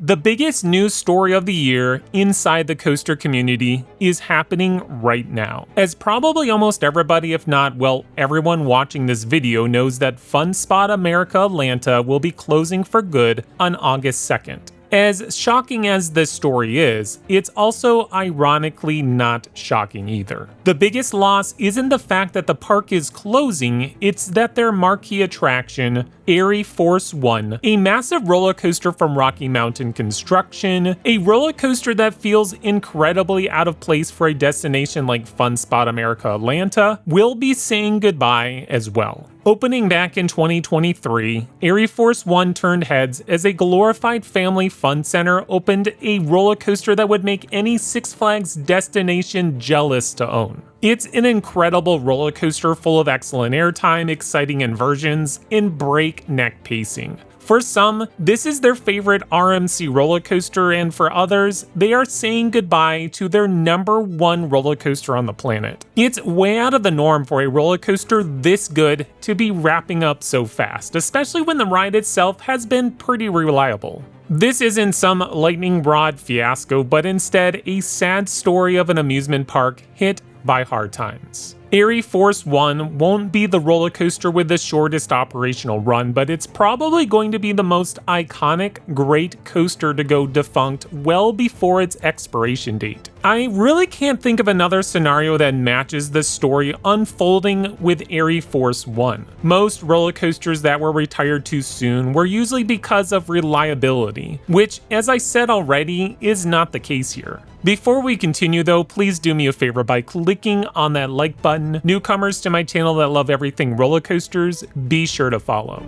The biggest news story of the year inside the coaster community is happening right now. As probably almost everybody, if not, well, everyone watching this video knows that Funspot America Atlanta will be closing for good on August 2nd. As shocking as this story is, it's also ironically not shocking either. The biggest loss isn't the fact that the park is closing, it's that their marquee attraction, ArieForce One, a massive roller coaster from Rocky Mountain Construction, a roller coaster that feels incredibly out of place for a destination like Funspot America Atlanta, will be saying goodbye as well. Opening back in 2023, ArieForce One turned heads as a glorified family fun center opened a roller coaster that would make any Six Flags destination jealous to own. It's an incredible roller coaster full of excellent airtime, exciting inversions, and breakneck pacing. For some, this is their favorite RMC roller coaster, and for others, they are saying goodbye to their #1 roller coaster on the planet. It's way out of the norm for a roller coaster this good to be wrapping up so fast, especially when the ride itself has been pretty reliable. This isn't some lightning rod fiasco, but instead a sad story of an amusement park hit by hard times. ArieForce One won't be the roller coaster with the shortest operational run, but it's probably going to be the most iconic, great coaster to go defunct well before its expiration date. I really can't think of another scenario that matches the story unfolding with ArieForce One. Most roller coasters that were retired too soon were usually because of reliability, which, as I said already, is not the case here. Before we continue though, please do me a favor by clicking on that like button. Newcomers to my channel that love everything roller coasters, be sure to follow.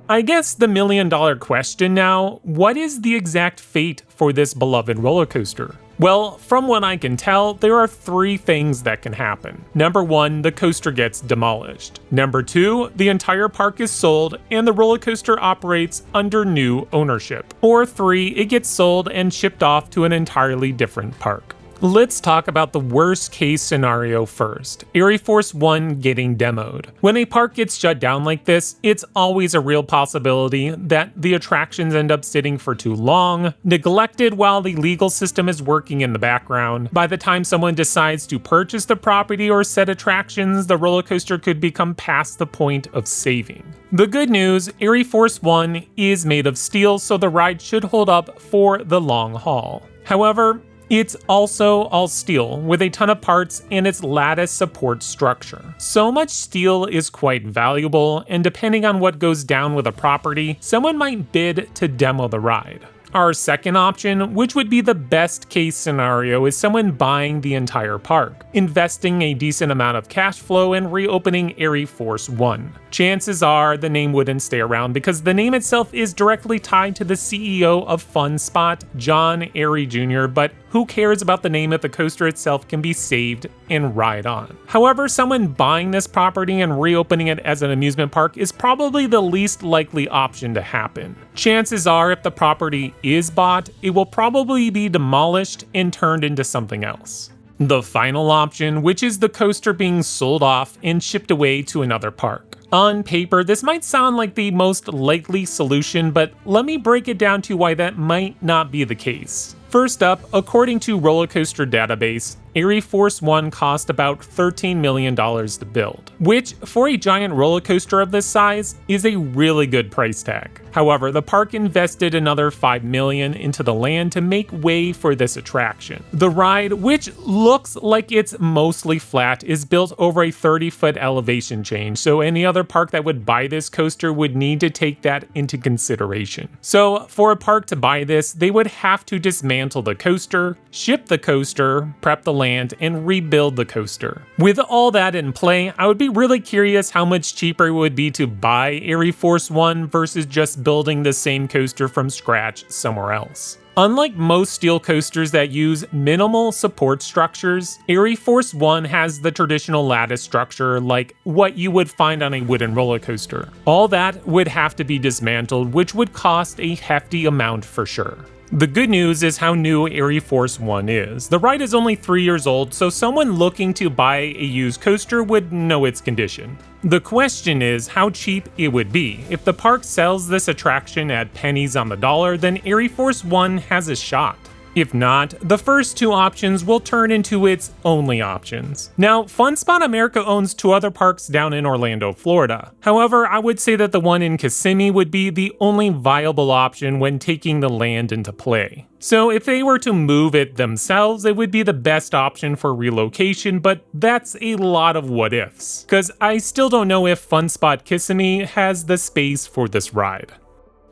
I guess the million-dollar question now, what is the exact fate for this beloved roller coaster? Well, from what I can tell, there are 3 things that can happen. Number 1, the coaster gets demolished. Number 2, the entire park is sold and the roller coaster operates under new ownership. Or 3, it gets sold and shipped off to an entirely different park. Let's talk about the worst case scenario first, ArieForce One getting demoed. When a park gets shut down like this, it's always a real possibility that the attractions end up sitting for too long, neglected while the legal system is working in the background. By the time someone decides to purchase the property or set attractions, the roller coaster could become past the point of saving. The good news, ArieForce One is made of steel, so the ride should hold up for the long haul. However, it's also all steel, with a ton of parts and its lattice support structure. So much steel is quite valuable, and depending on what goes down with a property, someone might bid to demo the ride. Our second option, which would be the best case scenario, is someone buying the entire park, investing a decent amount of cash flow and reopening ArieForce One. Chances are the name wouldn't stay around because the name itself is directly tied to the CEO of Funspot, John Arie Jr., but who cares about the name if the coaster itself can be saved and ride on? However, someone buying this property and reopening it as an amusement park is probably the least likely option to happen. Chances are if the property is bought, it will probably be demolished and turned into something else. The final option, which is the coaster being sold off and shipped away to another park. On paper, this might sound like the most likely solution, but let me break it down to why that might not be the case. First up, according to Roller Coaster Database, ArieForce One cost about $13 million to build, which for a giant roller coaster of this size is a really good price tag. However, the park invested another $5 million into the land to make way for this attraction. The ride, which looks like it's mostly flat, is built over a 30-foot elevation change, so any other park that would buy this coaster would need to take that into consideration. So for a park to buy this, they would have to dismantle the coaster, ship the coaster, prep the land, and rebuild the coaster. With all that in play, I would be really curious how much cheaper it would be to buy ArieForce One versus just building the same coaster from scratch somewhere else. Unlike most steel coasters that use minimal support structures, ArieForce One has the traditional lattice structure like what you would find on a wooden roller coaster. All that would have to be dismantled, which would cost a hefty amount for sure. The good news is how new ArieForce One is. The ride is only 3 years old, so someone looking to buy a used coaster would know its condition. The question is how cheap it would be. If the park sells this attraction at pennies on the dollar, then ArieForce One has a shot. If not, the first two options will turn into its only options. Now, Funspot America owns 2 other parks down in Orlando, Florida. However, I would say that the one in Kissimmee would be the only viable option when taking the land into play. So if they were to move it themselves, it would be the best option for relocation, but that's a lot of what ifs, because I still don't know if Funspot Kissimmee has the space for this ride.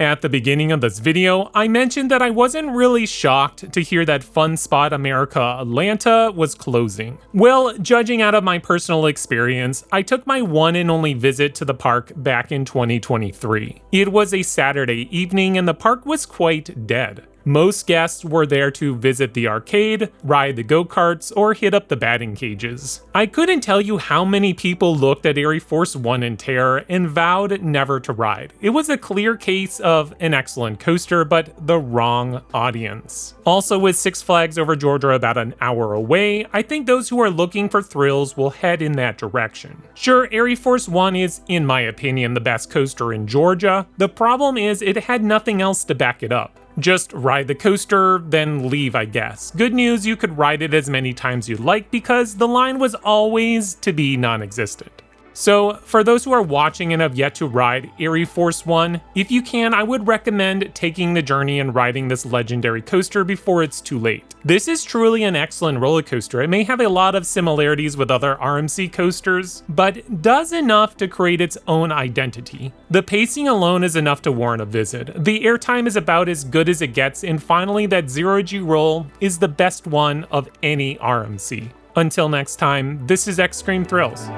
At the beginning of this video, I mentioned that I wasn't really shocked to hear that Funspot America Atlanta was closing. Well, judging out of my personal experience, I took my one and only visit to the park back in 2023. It was a Saturday evening and the park was quite dead. Most guests were there to visit the arcade, ride the go-karts, or hit up the batting cages. I couldn't tell you how many people looked at ArieForce One in terror and vowed never to ride. It was a clear case of an excellent coaster, but the wrong audience. Also, with Six Flags Over Georgia about an hour away, I think those who are looking for thrills will head in that direction. Sure, ArieForce One is, in my opinion, the best coaster in Georgia. The problem is it had nothing else to back it up. Just ride the coaster, then leave, I guess. Good news, you could ride it as many times you'd like because the line was always to be non-existent. So, for those who are watching and have yet to ride ArieForce One, if you can, I would recommend taking the journey and riding this legendary coaster before it's too late. This is truly an excellent roller coaster. It may have a lot of similarities with other RMC coasters, but does enough to create its own identity. The pacing alone is enough to warrant a visit. The airtime is about as good as it gets, and finally that zero-G roll is the best one of any RMC. Until next time, this is X Scream Thrills.